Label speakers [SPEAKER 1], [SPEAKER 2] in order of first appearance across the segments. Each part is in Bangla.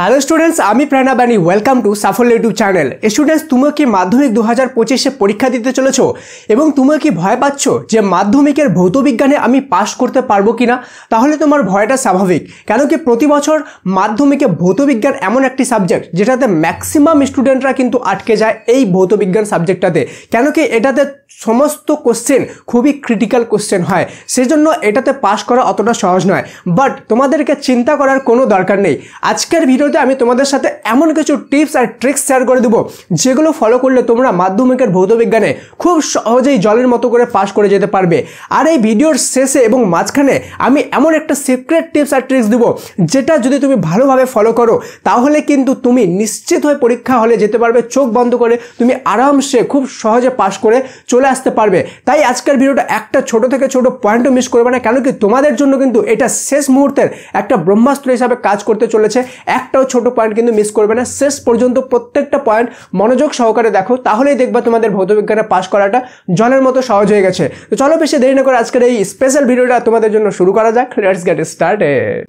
[SPEAKER 1] হ্যালো স্টুডেন্টস, আমি প্রেরণাবাণী। ওয়েলকাম টু সাফল্য ইউটিউব চ্যানেল। স্টুডেন্টস, তুমিও কি মাধ্যমিক 2025-এ পরীক্ষা দিতে চলেছো এবং তুমিও কি ভয় পাচ্ছ যে মাধ্যমিকের ভৌতবিজ্ঞানে আমি পাশ করতে পারবো কিনা? তাহলে তোমার ভয়টা স্বাভাবিক, কেন কি প্রতি বছর মাধ্যমিকে ভৌতবিজ্ঞান এমন একটি সাবজেক্ট যেটাতে ম্যাক্সিমাম স্টুডেন্টরা কিন্তু আটকে যায় এই ভৌতবিজ্ঞান সাবজেক্টটাতে, কেন কি এটাতে সমস্ত কোশ্চেন খুবই ক্রিটিক্যাল কোশ্চেন হয়, সেজন্য এটাতে পাশ করা অতটা সহজ নয়। বাট তোমাদেরকে চিন্তা করার কোনো দরকার নেই। আজকের ভিডিওতে আমি তোমাদের সাথে এমন কিছু টিপস আর ট্রিক্স শেয়ার করে দেবো যেগুলো ফলো করলে তোমরা মাধ্যমিকের ভৌতবিজ্ঞানে খুব সহজেই জলের মতো করে পাশ করে যেতে পারবে। আর এই ভিডিওর শেষে এবং মাঝখানে আমি এমন একটা সিক্রেট টিপস আর ট্রিক্স দেবো যেটা যদি তুমি ভালোভাবে ফলো করো তাহলে কিন্তু তুমি নিশ্চিত হয়ে পরীক্ষা হলে যেতে পারবে, চোখ বন্ধ করে তুমি আরামসে খুব সহজে পাশ করে চলে আসতে পারবে। তাই আজকের ভিডিওটা একটা ছোট থেকে ছোট পয়েন্টও মিস করবে না, কেন কি তোমাদের জন্য কিন্তু এটা শেষ মুহূর্তের একটা ব্রহ্মাস্ত্র হিসাবে কাজ করতে চলেছে। একটাও ছোট পয়েন্ট কিন্তু মিস করবে না, শেষ পর্যন্ত প্রত্যেকটা পয়েন্ট মনোযোগ সহকারে দেখো, তাহলেই দেখবা তোমাদের ভৌতবিজ্ঞানে পাশ করাটা জলের মতো সহজ হয়ে গেছে। তো চলো বেশি দেরি না করে আজকের এই স্পেশাল ভিডিওটা তোমাদের জন্য শুরু করা যাক। Let's get started.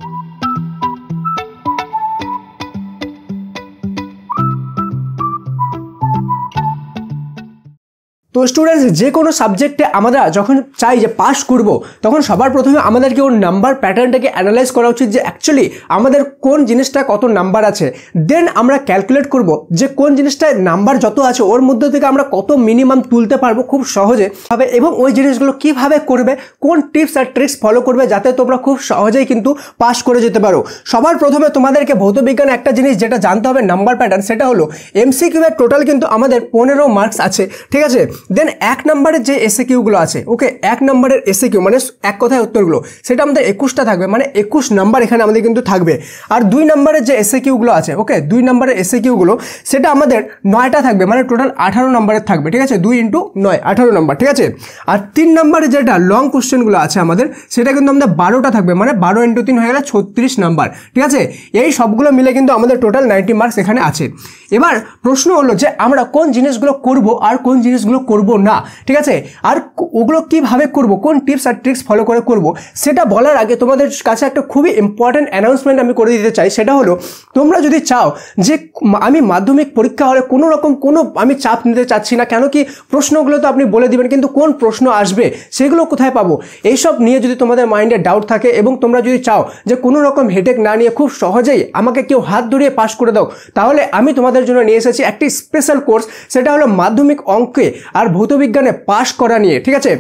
[SPEAKER 1] তো স্টুডেন্টস, যে কোনো সাবজেক্টে আমরা যখন চাই যে পাস করব তখন সবার প্রথমে আমাদেরকে ওর নাম্বার প্যাটার্নটাকে অ্যানালাইজ করা উচিত যে অ্যাকচুয়ালি আমাদের কোন জিনিসটা কত নাম্বার আছে। দেন আমরা ক্যালকুলেট করব যে কোন জিনিসটায় নাম্বার যত আছে ওর মধ্যে থেকে আমরা কত মিনিমাম তুলতে পারবো খুব সহজে হবে, এবং ওই জিনিসগুলো কিভাবে করবে, কোন টিপস আর ট্রিক্স ফলো করবে যাতে তোমরা খুব সহজেই কিন্তু পাস করে যেতে পারো। সবার প্রথমে তোমাদেরকে ভৌতবিজ্ঞান একটা জিনিস যেটা জানতে হবে নাম্বার প্যাটার্ন, সেটা হলো এমসিকিউ এর টোটাল কিন্তু আমাদের 15 মার্কস আছে, ঠিক আছে। দেন 1 নম্বরের যে এসএকিউগুলো আছে, ওকে, 1 নম্বরের এসএকিউ মানে এক কথায় উত্তরগুলো, সেটা আমাদের 21টা থাকবে, মানে 21 নাম্বার এখানে আমাদের কিন্তু থাকবে। আর 2 নম্বরের যে এসএকিউগুলো আছে, ওকে, 2 নম্বরের এসএকিউগুলো সেটা আমাদের 9টা থাকবে, মানে টোটাল 18 নম্বরের থাকবে, ঠিক আছে। 2 × 9 18 নম্বর, ঠিক আছে। আর 3 নম্বরের যেটা লং কোশ্চেনগুলো আছে আমাদের, সেটা কিন্তু আমাদের 12টা থাকবে, মানে 12 × 3 হয়ে গেলে 36 নাম্বার, ঠিক আছে। এই সবগুলো মিলে কিন্তু আমাদের টোটাল 90 মার্কস এখানে আছে। এবার প্রশ্ন হলো যে আমরা কোন জিনিসগুলো করব আর কোন জিনিসগুলো করব না, ঠিক আছে, আর ওগুলো কিভাবে করব, কোন টিপস আর ট্রিক্স ফলো করে করব, সেটা বলার আগে তোমাদের কাছে একটা খুবই ইম্পর্টেন্ট অ্যানাউন্সমেন্ট আমি করে দিতে চাই। সেটা হলো তোমরা যদি চাও যে আমি মাধ্যমিক পরীক্ষা হলে কোনো রকম আমি চাপ নিতে চাচ্ছি না, কেন কি প্রশ্নগুলো তো আপনি বলে দিবেন, কিন্তু কোন প্রশ্ন আসবে সেগুলো কোথায় পাবো, এইসব নিয়ে যদি তোমাদের মাইন্ডে ডাউট থাকে এবং তোমরা যদি চাও যে কোনো রকম হেডেক না নিয়ে খুব সহজেই আমাকে কেউ হাত ধরিয়ে পাস করে দাও, তাহলে আমি তোমাদের জন্য নিয়ে এসেছি একটি স্পেশাল কোর্স। সেটা হলো মাধ্যমিক অঙ্কে আর ভৌতবিজ্ঞানে পাশ করা নিয়ে, ঠিক আছে।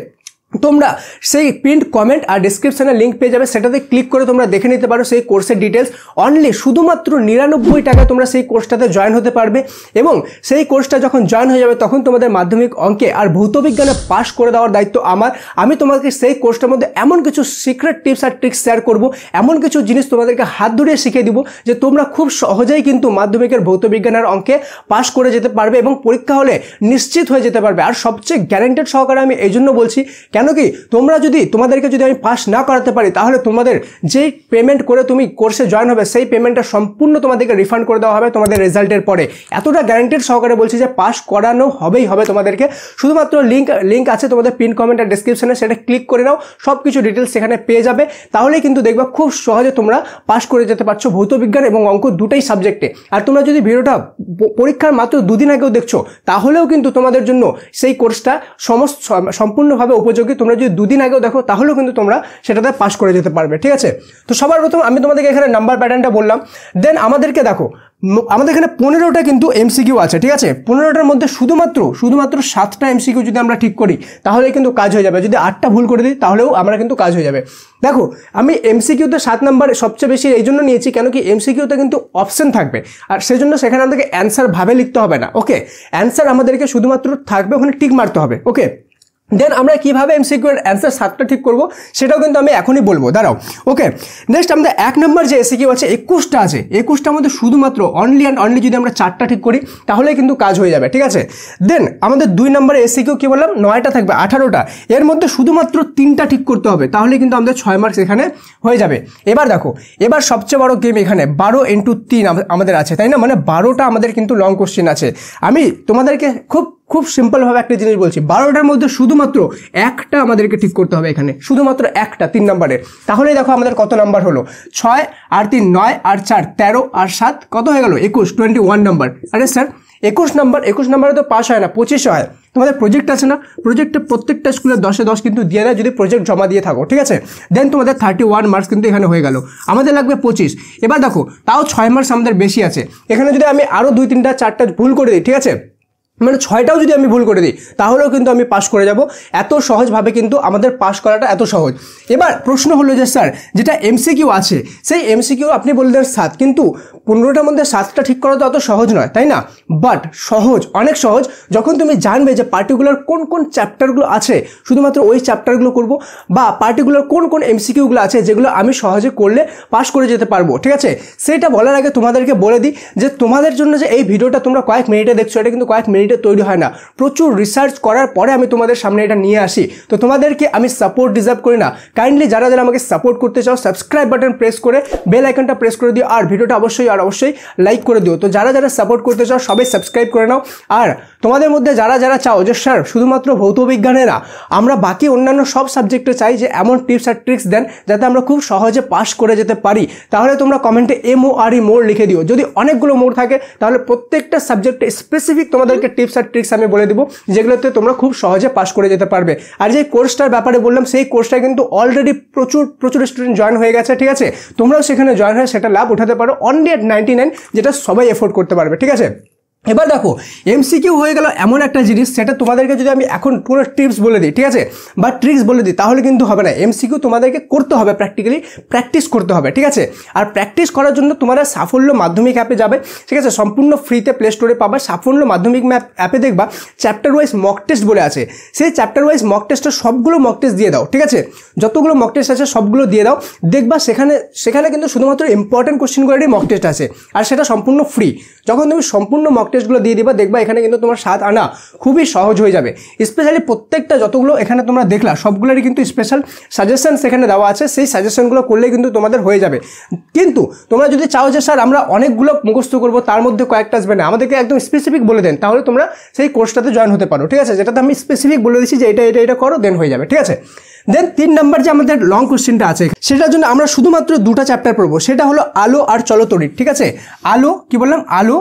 [SPEAKER 1] তোমরা সেই পিন্ড কমেন্ট আর ডিসক্রিপশনে লিঙ্ক পেয়ে যাবে, সেটাতে ক্লিক করে তোমরা দেখে নিতে পারো সেই কোর্সের ডিটেলস। অনলি শুধুমাত্র 99 টাকায় তোমরা সেই কোর্সটাতে জয়েন হতে পারবে, এবং সেই কোর্সটা যখন জয়েন হয়ে যাবে তখন তোমাদের মাধ্যমিক অঙ্কে আর ভৌতবিজ্ঞানে পাশ করে দেওয়ার দায়িত্ব আমার। আমি তোমাদেরকে সেই কোর্সটার মধ্যে এমন কিছু সিক্রেট টিপস আর ট্রিক্স শেয়ার করব, এমন কিছু জিনিস তোমাদেরকে হাত ধরিয়ে শিখিয়ে দিব যে তোমরা খুব সহজেই কিন্তু মাধ্যমিকের ভৌতবিজ্ঞানের অঙ্কে পাশ করে যেতে পারবে এবং পরীক্ষা হলে নিশ্চিত হয়ে যেতে পারবে। আর সবচেয়ে গ্যারান্টেড সহকারে আমি এই জন্য বলছি, কেন কি তোমাদেরকে যদি আমি পাস না করাতে পারি তাহলে তোমাদের যেই পেমেন্ট করে তুমি কোর্সে জয়েন হবে সেই পেমেন্টটা সম্পূর্ণ তোমাদেরকে রিফান্ড করে দেওয়া হবে তোমাদের রেজাল্টের পরে। এতটা গ্যারান্টেড সহকারে বলছি যে পাস করানো হবেই হবে তোমাদেরকে। শুধুমাত্র লিঙ্ক আছে তোমাদের পিন কমেন্ট আর ডেসক্রিপশনে, সেটা ক্লিক করে নাও, সব কিছু ডিটেলস সেখানে পেয়ে যাবে। তাহলেই কিন্তু দেখবা খুব সহজে তোমরা পাস করে যেতে পারছো ভৌতবিজ্ঞান এবং অঙ্ক দুটাই সাবজেক্টে। আর তোমরা যদি ভিডিওটা পরীক্ষার মাত্র 2 দিন আগেও দেখছো তাহলেও কিন্তু তোমাদের জন্য সেই কোর্সটা সম্পূর্ণভাবে উপযোগী। তোমরা যদি 2 দিন আগেও দেখো তাহলেও কিন্তু তোমরা সেটাতে পাস করে যেতে পারবে, ঠিক আছে। তো সবার প্রথম আমি তোমাদেরকে এখানে নাম্বার প্যাটার্নটা বললাম। দেন আমাদেরকে দেখো, আমাদের এখানে 15টা কিন্তু এমসিকিউ আছে, ঠিক আছে। 15টার মধ্যে শুধুমাত্র 7টা এমসিকিউ যদি আমরা ঠিক করি তাহলে কিন্তু কাজ হয়ে যাবে। যদি 8টা ভুল করে দিই তাহলেও আমরা কিন্তু কাজ হয়ে যাবে। দেখো, আমি এমসিকিউতে 7 নাম্বার সবচেয়ে বেশি এই জন্য নিয়েছি, কেন কি এমসিকিউতে কিন্তু অপশন থাকবে, আর সেজন্য সেখানে আমাদেরকে অ্যান্সার ভাবে লিখতে হবে না, ওকে। অ্যান্সার আমাদেরকে শুধুমাত্র থাকবে, ওখানে টিক মারতে হবে, ওকে। দেন আমরা কিভাবে এমসিকিউ এর অ্যান্সার 7টা ঠিক করব সেটাও কিন্তু আমি এখনই বলবো, দাঁড়াও, ওকে। নেক্সট আমাদের 1 নম্বর যে এসিকিউ আছে 21টা আছে, 21টার মধ্যে শুধুমাত্র অনলি অ্যান্ড অনলি যদি আমরা 4টা ঠিক করি তাহলে কিন্তু কাজ হয়ে যাবে, ঠিক আছে। দেন আমাদের 2 নম্বরে এসিকিউ কি বললাম, 9টা থাকবে, 18টা, এর মধ্যে শুধুমাত্র 3টা ঠিক করতে হবে, তাহলে কিন্তু আমাদের 6 মার্কস এখানে হয়ে যাবে। এবার দেখো, এবার সবচেয়ে বড় গেম এখানে 12 × 3 আমাদের আছে, তাই না, মানে 12টা আমাদের কিন্তু লং কোশ্চেন আছে। আমি তোমাদেরকে খুব খুব সিম্পলভাবে একটা জিনিস বলছি, 12টার মধ্যে শুধুমাত্র একটা আমাদেরকে ঠিক করতে হবে এখানে, শুধুমাত্র একটা 3 নম্বরের। তাহলেই দেখো আমাদের কত নাম্বার হলো, 6 আর 3 9 আর 4 13 আর 7 কত হয়ে গেল 21, 21 নাম্বার। আরে স্যার 21 নাম্বারে তো পাস হয় না, 25 হয়। তোমাদের প্রজেক্ট আছে না, প্রজেক্টে প্রত্যেকটা স্কুলে 10-এ 10 কিন্তু দিয়ে দেয় যদি প্রজেক্ট জমা দিয়ে থাকো, ঠিক আছে। দেন তোমাদের 31 মার্কস কিন্তু এখানে হয়ে গেল, আমাদের লাগবে 25। এবার দেখো তাও 6 মার্কস আমাদের বেশি আছে, এখানে যদি আমি আরও 2 3টা 4টা ভুল করে দিই, ঠিক আছে, মানে 6টাও যদি আমি ভুল করে দিই তাহলেও কিন্তু আমি পাস করে যাব। এত সহজভাবে কিন্তু আমাদের পাস করাটা এত সহজ। এবার প্রশ্ন হলো যে স্যার যেটা এমসিকিউ আছে সেই এমসিকিউ আপনি বললেন 7, কিন্তু 15টার মধ্যে 7টা ঠিক করা তো অত সহজ নয়, তাই না? বাট সহজ, অনেক সহজ, যখন তুমি জানবে যে পার্টিকুলার কোন কোন চ্যাপ্টারগুলো আছে, শুধুমাত্র ওই চ্যাপ্টারগুলো করব, বা পার্টিকুলার কোন কোন এমসিকিউগুলো আছে যেগুলো আমি সহজে করলে পাস করে যেতে পারবো, ঠিক আছে। সেটা বলার আগে তোমাদেরকে বলে দিই যে তোমাদের জন্য যে এই ভিডিওটা তোমরা কয়েক মিনিটে দেখছো, এটা কিন্তু কয়েক মিনিটে তৈরি হয় না, প্রচুর রিসার্চ করার পরে আমি তোমাদের সামনে এটা নিয়ে আসি। তো তোমাদেরকে আমি সাপোর্ট ডিজার্ভ করি না, কাইন্ডলি যারা যারা আমাকে সাপোর্ট করতে চাও সাবস্ক্রাইব বাটন প্রেস করে বেল আইকনটা প্রেস করে দিও, আর ভিডিওটা অবশ্যই লাইক করে দিও। তো যারা যারা সাপোর্ট করতে চাও সবাই সাবস্ক্রাইব করে নাও। আর তোমাদের মধ্যে যারা যারা চাও যে স্যার শুধুমাত্র ভৌত বিজ্ঞানে না, আমরা বাকি অন্যান্য সব সাবজেক্টে চাই যে এমন টিপস আর ট্রিক্স দেন যাতে আমরা খুব সহজে পাস করে যেতে পারি, তাহলে তোমরা কমেন্টে MORE মোর লিখে দিও। যদি অনেকগুলো মোর থাকে তাহলে প্রত্যেকটা সাবজেক্টে স্পেসিফিক তোমাদেরকে টিপস আর ট্রিক্স আমি বলে দিব যেগুলোতে তোমরা খুব সহজে পাস করে যেতে পারবে। আর যে কোর্সটার ব্যাপারে বললাম সেই কোর্সটা কিন্তু অলরেডি প্রচুর স্টুডেন্ট জয়েন হয়ে গেছে, ঠিক আছে। তোমরাও সেখানে জয়েন হয়ে সেটা লাভ উঠাতে পারো অনলি at 99, যেটা সবাই এফোর্ড করতে পারবে, ঠিক আছে। এবার দেখো এমসিকিউ হয়ে গেল এমন একটা জিনিস, সেটা তোমাদেরকে যদি আমি এখন কোনো টিপস বলে দিই, ঠিক আছে, বা ট্রিক্স বলে দিই তাহলে কিন্তু হবে না। এমসিকিউ তোমাদেরকে করতে হবে, প্র্যাকটিক্যালি প্র্যাকটিস করতে হবে, ঠিক আছে। আর প্র্যাকটিস করার জন্য তোমরা সাফল্য মাধ্যমিক অ্যাপে যাবে, ঠিক আছে, সম্পূর্ণ ফ্রিতে প্লে স্টোরে পাবা। সাফল্য মাধ্যমিক অ্যাপে দেখবা চ্যাপ্টার ওয়াইজ মক টেস্ট বলে আছে, সেই চ্যাপ্টার ওয়াইজ মক টেস্টের সবগুলো মক টেস্ট দিয়ে দাও, ঠিক আছে, যতগুলো মক টেস্ট আছে সবগুলো দিয়ে দাও। দেখবা সেখানে কিন্তু শুধুমাত্র ইম্পর্টেন্ট কোশ্চেনগুলোরই মক টেস্ট আছে, আর সেটা সম্পূর্ণ ফ্রি। যখন তুমি সম্পূর্ণ মক টেস্টগুলো দিয়ে দিবা দেখবা এখানে কিন্তু তোমার 7 আনা খুবই সহজ হয়ে যাবে। স্পেশালি প্রত্যেকটা যতগুলো এখানে তোমরা দেখলা সবগুলোরই কিন্তু স্পেশাল সাজেশন সেখানে দেওয়া আছে, সেই সাজেশনগুলো করলে কিন্তু তোমাদের হয়ে যাবে। কিন্তু তোমরা যদি চাও যে স্যার আমরা অনেকগুলো মুখস্থ করবো তার মধ্যে কয়েকটা আসবে না, আমাদেরকে একদম স্পেসিফিক বলে দেন, তাহলে তোমরা সেই কোর্সটাতে জয়েন হতে পারো, ঠিক আছে, যেটাতে আমি স্পেসিফিক বলে দিচ্ছি যে এটা করো, দেন হয়ে যাবে, ঠিক আছে। দেন 3 নাম্বার যে আমাদের লং কোশ্চেনটা আছে সেটার জন্য আমরা শুধুমাত্র 2টা চ্যাপ্টার পড়বো, সেটা হলো আলো আর চলতড়িৎ, ঠিক আছে। আলো কি বললাম, আলো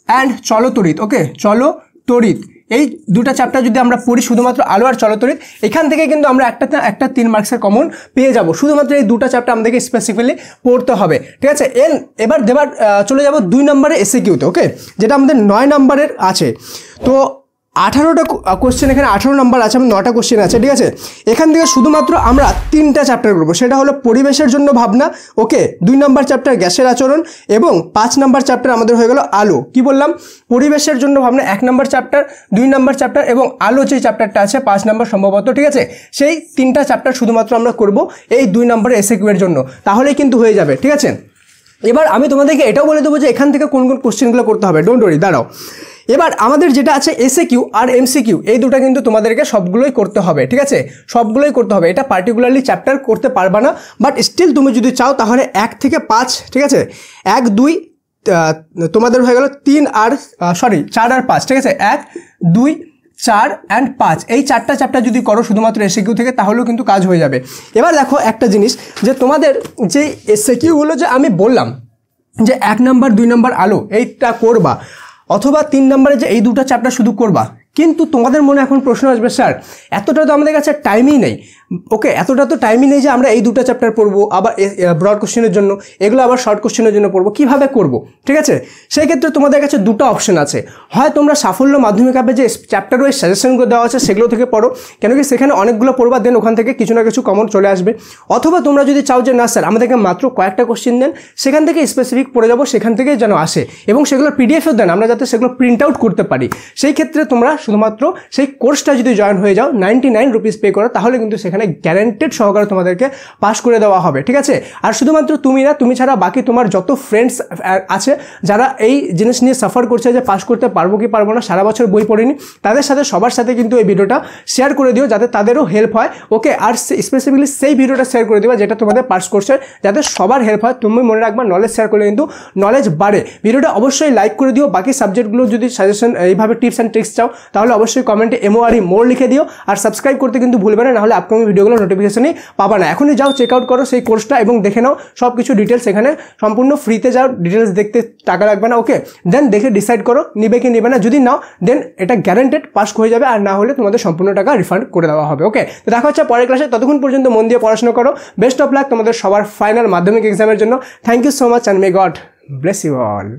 [SPEAKER 1] অ্যান্ড চলতড়িৎ, ওকে, চলতড়িৎ, এই 2টা চ্যাপ্টার যদি আমরা পড়ি শুধুমাত্র আলো আর চলতড়িৎ, এখান থেকে কিন্তু আমরা একটা 3 মার্কসের কমন পেয়ে যাব। শুধুমাত্র এই 2টা চ্যাপ্টার আমাদেরকে স্পেসিফিক্যালি পড়তে হবে, ঠিক আছে। এবার চলে যাব 2 নম্বরে এসএকিউতে, ওকে, যেটা আমাদের 9 নম্বরের আছে। তো 18টা কোশ্চেন, এখানে 18 নম্বর আছে, 9টা কোশ্চেন আছে, ঠিক আছে। এখান থেকে শুধুমাত্র আমরা 3টা চ্যাপ্টার করবো, সেটা হলো পরিবেশের জন্য ভাবনা, ওকে, 2 নম্বর চ্যাপ্টার গ্যাসের আচরণ, এবং 5 নম্বর চ্যাপ্টার আমাদের হয়ে গেল আলো। কি বললাম, পরিবেশের জন্য ভাবনা 1 নম্বর চ্যাপ্টার, 2 নম্বর চ্যাপ্টার এবং আলো যে চ্যাপ্টারটা আছে 5 নম্বর সম্ভবত, ঠিক আছে। সেই 3টা চ্যাপ্টার শুধুমাত্র আমরা করব এই 2 নম্বরের এসএকিউ এর জন্য, তাহলেই কিন্তু হয়ে যাবে, ঠিক আছে। এবার আমি তোমাদেরকে এটাও বলে দেবো যে এখান থেকে কোন কোন কোশ্চেনগুলো করতে হবে, ডোন্ট ওয়ারি, দাঁড়াও। এবার আমাদের যেটা আছে এসএকিউ আর এমসিকিউ, এই দুটো কিন্তু তোমাদেরকে সবগুলোই করতে হবে, ঠিক আছে, সবগুলোই করতে হবে। এটা পার্টিকুলারলি চ্যাপ্টার করতে পারবা না, বাট স্টিল তুমি যদি চাও তাহলে 1 থেকে 5, ঠিক আছে, 1 2 তোমাদের হয়ে গেল 4 আর 5, ঠিক আছে, 1 2 4 and 5, এই 4টা চ্যাপ্টার যদি করো শুধুমাত্র এসএকিউ থেকে তাহলেও কিন্তু কাজ হয়ে যাবে। এবার দেখো একটা জিনিস, যে তোমাদের যে এসএকিউগুলো যে আমি বললাম যে 1 নম্বর 2 নম্বর আলো এইটা করবা, অথবা 3 নম্বরে যে এই 2টা চ্যাপ্টার শুধু করবা, কিন্তু তোমাদের মনে এখন প্রশ্ন আসবে স্যার এতটা তো আমাদের কাছে টাইমই নেই, ওকে, এতটা তো টাইমই নেই যে আমরা এই 2টা চ্যাপ্টার পড়বো, আবার ব্রড কোশ্চেনের জন্য এগুলো আবার শর্ট কোশ্চেনের জন্য পড়বো, কিভাবে করব, ঠিক আছে। সেই ক্ষেত্রে তোমাদের কাছে 2টা অপশন আছে, হয় তোমরা সাফল্য মাধ্যমিক অ্যাপে যে চ্যাপ্টার ওয়াইজ সাজেশনগুলো দেওয়া আছে সেগুলো থেকে পড়ো, কেন কি সেখানে অনেকগুলো পড়বা, দেন ওখান থেকে কিছু না কিছু কমন চলে আসবে। অথবা তোমরা যদি চাও যে না স্যার আমাদেরকে মাত্র কয়েকটা কোশ্চেন দেন, সেখান থেকে স্পেসিফিক পড়ে যাবো, সেখান থেকে যেন আসে, এবং সেগুলো পিডিএফও দেন আমরা যাতে সেগুলো প্রিন্ট আউট করতে পারি। সেই ক্ষেত্রে তোমরা শুধুমাত্র সেই কোর্সটা যদি জয়েন হয়ে যাও 99 রুপিস পে করো, তাহলে কিন্তু সেখানে গ্যারান্টেড সহকারে তোমাদেরকে পাস করে দেওয়া হবে, ঠিক আছে। আর শুধুমাত্র তুমি না, তুমি ছাড়া বাকি তোমার যত ফ্রেন্ডস আছে যারা এই জিনিস নিয়ে সাফার করছে যে পাস করতে পারবো কি পারবো না, সারা বছর বই পড়িনি, তাদের সাথে সবার সাথে কিন্তু এই ভিডিওটা শেয়ার করে দিও যাতে তাদেরও হেল্প হয়, ওকে। আর স্পেসিফিকলি সেই ভিডিওটা শেয়ার করে দিবা যেটা তোমাদের পাস কোর্সে, যাতে সবার হেল্প হয়। তুমি মনে রাখবা নলেজ শেয়ার করলে কিন্তু নলেজ বাড়ে। ভিডিওটা অবশ্যই লাইক করে দিও, বাকি সাবজেক্টগুলো যদি সাজেশন এইভাবে টিপস অ্যান্ড ট্রিক্স চাও তাহলে অবশ্যই কমেন্টে MORE মোর লিখে দিও, আর সাবস্ক্রাইব করতে কিন্তু ভুলবে না, নাহলে আপকামিং ভিডিওগুলো নোটিফিকেশনই পাবা না। এখনই যাও চেক আউট করো সেই কোর্সটা এবং দেখে নাও সব কিছু ডিটেলস, এখানে সম্পূর্ণ ফ্রিতে যাও, ডিটেলস দেখতে টাকা লাগবে না। ওকে, দেন দেখে ডিসাইড করো নিবে কি নিবে না। যদি নাও দেন এটা গ্যারান্টেড পাস হয়ে যাবে, আর না হলে তোমাদের সম্পূর্ণ টাকা রিফান্ড করে দেওয়া হবে। ওকে, তো দেখা হচ্ছে পরের ক্লাসে, ততক্ষণ পর্যন্ত মন দিয়ে পড়াশোনা করো। বেস্ট অফ লাক তোমাদের সবার ফাইনাল মাধ্যমিক এক্সামের জন্য। Thank you so much and may God bless you all.